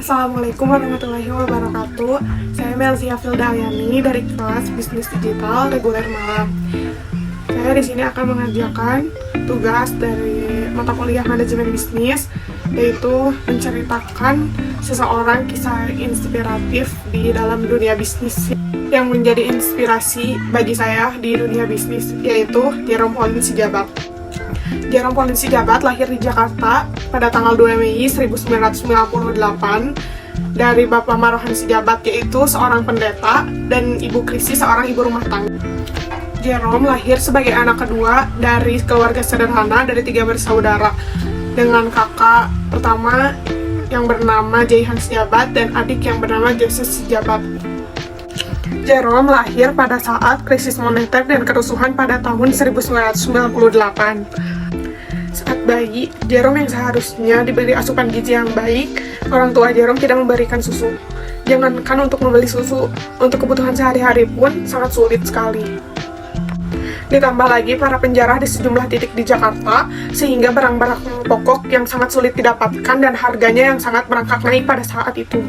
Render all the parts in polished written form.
Assalamualaikum warahmatullahi wabarakatuh. Saya Melsia Fildaliani dari kelas Bisnis Digital Reguler Malang. Saya di sini akan mengerjakan tugas dari mata kuliah Manajemen Bisnis, yaitu menceritakan seseorang kisah inspiratif di dalam dunia bisnis yang menjadi inspirasi bagi saya di dunia bisnis, yaitu Jerome Pauline Sijabat. Jerome Pauline Sijabat lahir di Jakarta pada tanggal 2 Mei 1998 dari Bapak Marohan Sijabat, yaitu seorang pendeta, dan Ibu Krisi, seorang ibu rumah tangga. Jerome lahir sebagai anak kedua dari keluarga sederhana dari 3 bersaudara, dengan kakak pertama yang bernama Jaihan Sijabat dan adik yang bernama Joseph Sijabat. Jerome lahir pada saat krisis moneter dan kerusuhan pada tahun 1998. Saat bayi, Jerome yang seharusnya diberi asupan gizi yang baik, orang tua Jerome tidak memberikan susu. Jangankan untuk membeli susu, untuk kebutuhan sehari-hari pun sangat sulit sekali. Ditambah lagi para penjara di sejumlah titik di Jakarta, sehingga barang-barang pokok yang sangat sulit didapatkan dan harganya yang sangat merangkak naik pada saat itu.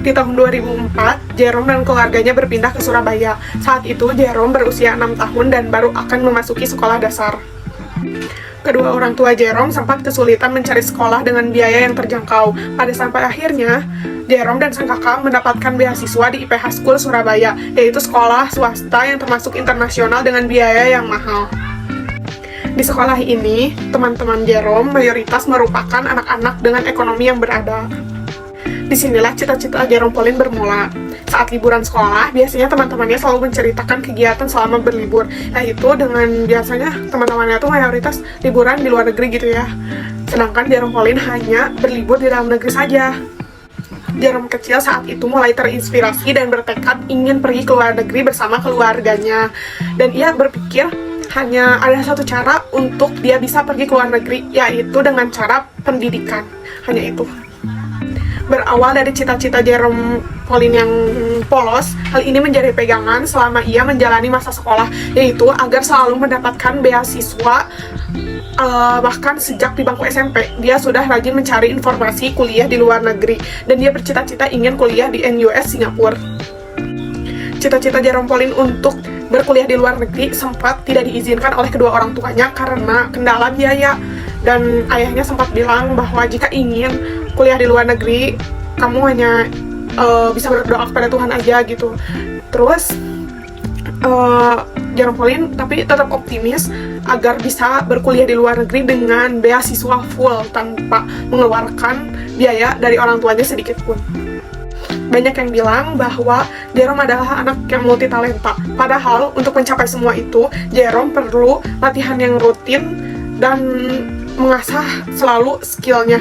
Di tahun 2004, Jerome dan keluarganya berpindah ke Surabaya. Saat itu, Jerome berusia 6 tahun dan baru akan memasuki sekolah dasar. Kedua orang tua Jerome sempat kesulitan mencari sekolah dengan biaya yang terjangkau. Sampai akhirnya, Jerome dan sang kakak mendapatkan beasiswa di IPH School Surabaya, yaitu sekolah swasta yang termasuk internasional dengan biaya yang mahal. Di sekolah ini, teman-teman Jerome mayoritas merupakan anak-anak dengan ekonomi yang berada. Disinilah cita-cita Jerome Pauline bermula. Saat liburan sekolah, biasanya teman-temannya selalu menceritakan kegiatan selama berlibur, yaitu dengan biasanya teman-temannya tuh mayoritas liburan di luar negeri gitu ya. Sedangkan Jerome Pauline hanya berlibur di dalam negeri saja. Jerome kecil saat itu mulai terinspirasi dan bertekad ingin pergi ke luar negeri bersama keluarganya. Dan ia berpikir hanya ada satu cara untuk dia bisa pergi ke luar negeri, yaitu dengan cara pendidikan. Hanya itu. Berawal dari cita-cita Jerome Pauline yang polos, hal ini menjadi pegangan selama ia menjalani masa sekolah, yaitu agar selalu mendapatkan beasiswa. Bahkan sejak di bangku SMP, dia sudah rajin mencari informasi kuliah di luar negeri, dan dia bercita-cita ingin kuliah di NUS Singapura. Cita-cita Jerome Pauline untuk berkuliah di luar negeri sempat tidak diizinkan oleh kedua orang tuanya karena kendala biaya, dan ayahnya sempat bilang bahwa jika ingin kuliah di luar negeri, kamu hanya bisa berdoa kepada Tuhan aja gitu. Terus Jerome Pauline tapi tetap optimis agar bisa berkuliah di luar negeri dengan beasiswa full tanpa mengeluarkan biaya dari orang tuanya sedikit pun. Banyak yang bilang bahwa Jerome adalah anak yang multi talenta. Padahal untuk mencapai semua itu, Jerome perlu latihan yang rutin dan mengasah selalu skillnya.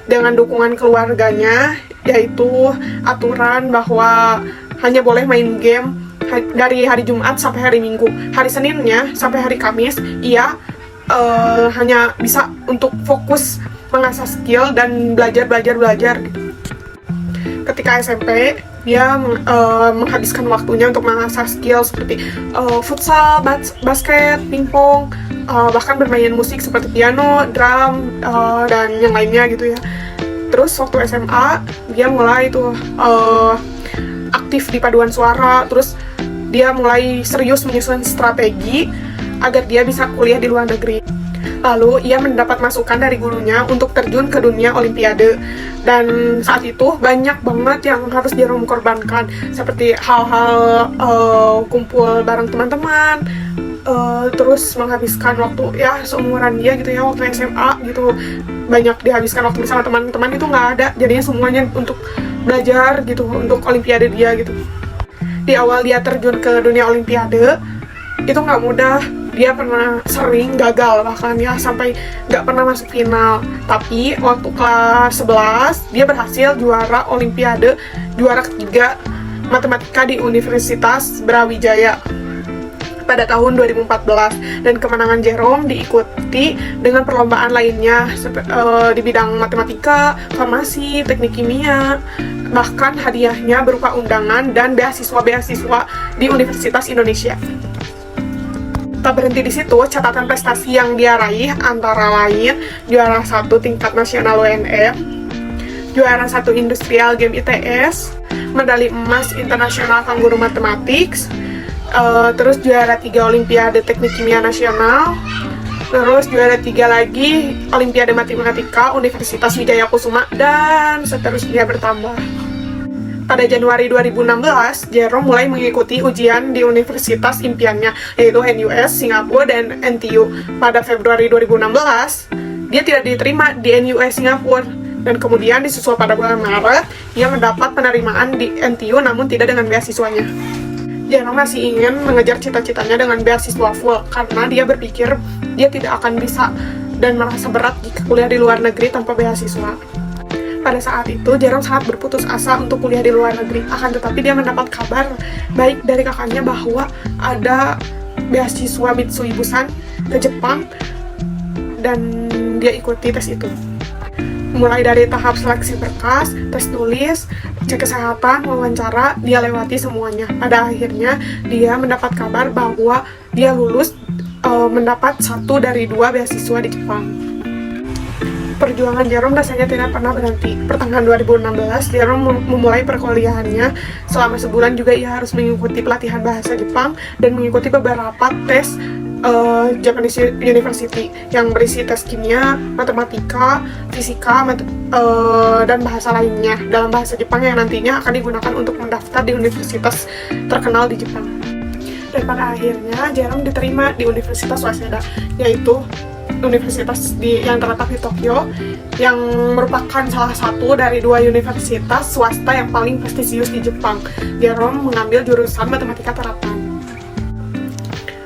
Dengan dukungan keluarganya, yaitu aturan bahwa hanya boleh main game dari hari Jumat sampai hari Minggu. Hari Seninnya sampai hari Kamis, ia hanya bisa untuk fokus mengasah skill dan belajar. Ketika SMP, dia menghabiskan waktunya untuk mengasah skill seperti futsal, basket, pingpong, bahkan bermain musik seperti piano, drum, dan yang lainnya gitu ya. Terus waktu SMA, dia mulai aktif di paduan suara, terus dia mulai serius menyusun strategi agar dia bisa kuliah di luar negeri. Lalu ia mendapat masukan dari gurunya untuk terjun ke dunia olimpiade. Dan saat itu banyak banget yang harus Jerome korbankan, seperti hal-hal kumpul bareng teman-teman, terus menghabiskan waktu ya seumuran dia gitu ya, waktu SMA gitu. Banyak dihabiskan waktu bersama teman-teman itu nggak ada, jadinya semuanya untuk belajar gitu, untuk olimpiade dia gitu. Di awal dia terjun ke dunia olimpiade, itu nggak mudah. Dia pernah sering gagal, bahkan ya sampai nggak pernah masuk final. Tapi waktu kelas 11, dia berhasil juara olimpiade, juara ketiga matematika di Universitas Brawijaya pada tahun 2014. Dan kemenangan Jerome diikuti dengan perlombaan lainnya di bidang matematika, farmasi, teknik kimia. Bahkan hadiahnya berupa undangan dan beasiswa di Universitas Indonesia. Tak berhenti di situ, catatan prestasi yang dia raih antara lain juara 1 tingkat nasional UNM, juara 1 Industrial Game ITS, medali emas Internasional Kangguru Mathematics, terus juara 3 Olimpiade Teknik Kimia Nasional, terus juara 3 lagi Olimpiade Matematika Universitas Wijaya Kusuma, dan seterusnya bertambah. Pada Januari 2016, Jerome mulai mengikuti ujian di universitas impiannya, yaitu NUS, Singapura, dan NTU. Pada Februari 2016, dia tidak diterima di NUS Singapura, dan kemudian disusul pada bulan Maret, dia mendapat penerimaan di NTU namun tidak dengan beasiswanya. Jerome masih ingin mengejar cita-citanya dengan beasiswa full, karena dia berpikir dia tidak akan bisa dan merasa berat jika kuliah di luar negeri tanpa beasiswa. Pada saat itu, Jerome sangat berputus asa untuk kuliah di luar negeri. Akan tetapi dia mendapat kabar baik dari kakaknya bahwa ada beasiswa Mitsui Bussan ke Jepang, dan dia ikuti tes itu. Mulai dari tahap seleksi berkas, tes tulis, cek kesehatan, wawancara, dia lewati semuanya. Pada akhirnya, dia mendapat kabar bahwa dia lulus mendapat 1 dari 2 beasiswa di Jepang. Perjuangan Jerome rasanya tidak pernah berhenti. Pertengahan 2016, Jerome memulai perkuliahannya. Selama sebulan juga ia harus mengikuti pelatihan bahasa Jepang dan mengikuti beberapa tes Japanese University yang berisi tes kimia, matematika, fisika, dan bahasa lainnya dalam bahasa Jepang yang nantinya akan digunakan untuk mendaftar di universitas terkenal di Jepang. Dan pada akhirnya Jerome diterima di Universitas Waseda, yaitu universitas yang terletak di Tokyo, yang merupakan salah satu dari 2 universitas swasta yang paling prestisius di Jepang. Jerome mengambil jurusan matematika terapan.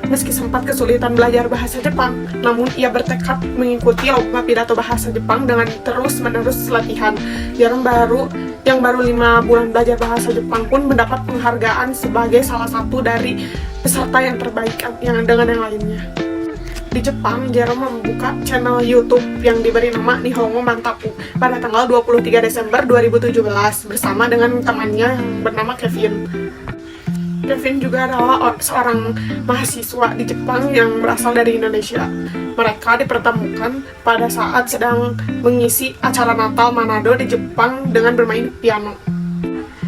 Meski sempat kesulitan belajar bahasa Jepang, namun ia bertekad mengikuti lomba pidato bahasa Jepang dengan terus-menerus latihan. Jerome yang baru 5 bulan belajar bahasa Jepang pun mendapat penghargaan sebagai salah satu dari peserta yang terbaik yang dengan yang lainnya. Di Jepang, Jerome membuka channel YouTube yang diberi nama Nihongo Mantaku pada tanggal 23 Desember 2017 bersama dengan temannya yang bernama Kevin. Kevin juga adalah seorang mahasiswa di Jepang yang berasal dari Indonesia. Mereka dipertemukan pada saat sedang mengisi acara Natal Manado di Jepang dengan bermain piano.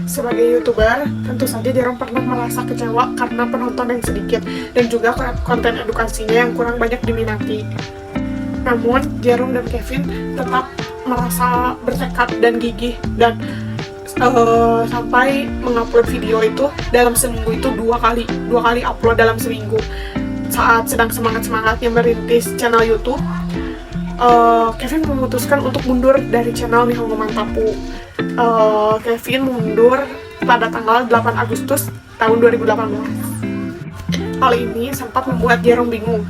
Sebagai YouTuber, tentu saja Jerome pernah merasa kecewa karena penonton yang sedikit dan juga konten edukasinya yang kurang banyak diminati. Namun, Jerome dan Kevin tetap merasa bertekad dan gigih dan sampai mengupload video itu dalam seminggu itu 2 kali upload dalam seminggu. Saat sedang semangat-semangatnya merintis channel YouTube, Kevin memutuskan untuk mundur dari channel Nihongo Mantaku. Kevin mundur pada tanggal 8 Agustus tahun 2018. Hal ini sempat membuat Jerome bingung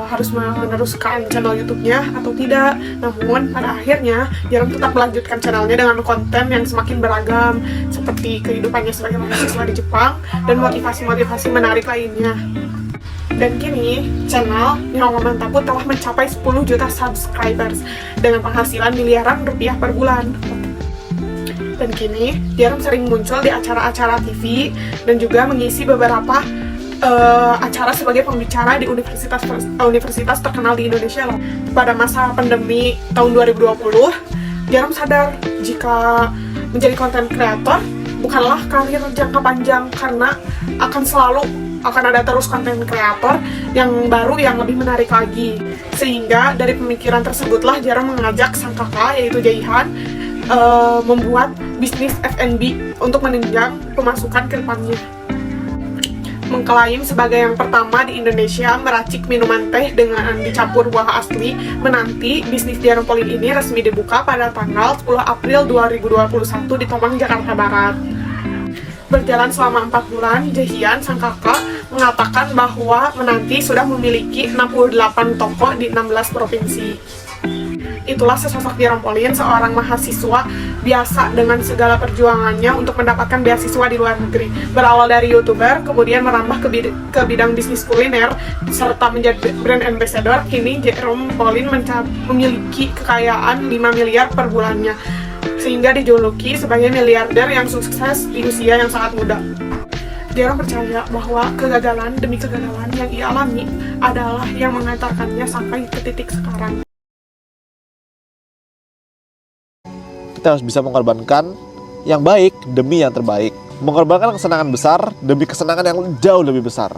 harus meneruskan channel YouTube-nya atau tidak. Namun pada akhirnya Jerome tetap melanjutkan channelnya dengan konten yang semakin beragam, seperti kehidupannya sebagai mahasiswa di Jepang dan motivasi-motivasi menarik lainnya. Dan kini, channel Nihongo Mantaku telah mencapai 10 juta subscribers dengan penghasilan miliaran rupiah per bulan. Dan kini, Jerome sering muncul di acara-acara TV dan juga mengisi beberapa acara sebagai pembicara di universitas terkenal di Indonesia loh. Pada masa pandemi tahun 2020, Jerome sadar jika menjadi content creator bukanlah karir jangka panjang, karena akan ada terus konten kreator yang baru yang lebih menarik lagi. Sehingga dari pemikiran tersebutlah Jerome mengajak sang kakak, yaitu Jaihan, membuat bisnis F&B untuk menunjang pemasukan ke depannya. Mengklaim sebagai yang pertama di Indonesia meracik minuman teh dengan dicampur buah asli, menanti bisnis Jerome Pauline ini resmi dibuka pada tanggal 10 April 2021 di Tomang, Jakarta Barat. Berjalan selama 4 bulan, Jaehyun, sang kakak, mengatakan bahwa menanti sudah memiliki 68 toko di 16 provinsi. Itulah sesosok Jerome Pauline, seorang mahasiswa biasa dengan segala perjuangannya untuk mendapatkan beasiswa di luar negeri. Berawal dari YouTuber, kemudian merambah ke bidang bisnis kuliner, serta menjadi brand ambassador. Kini Jerome Pauline memiliki kekayaan 5 miliar per bulannya, sehingga dijuluki sebagai miliarder yang sukses di usia yang sangat muda. Jerome percaya bahwa kegagalan demi kegagalan yang ia alami adalah yang mengantarkannya sampai ke titik sekarang. kita harus bisa mengorbankan yang baik demi yang terbaik. Mengorbankan kesenangan besar demi kesenangan yang jauh lebih besar.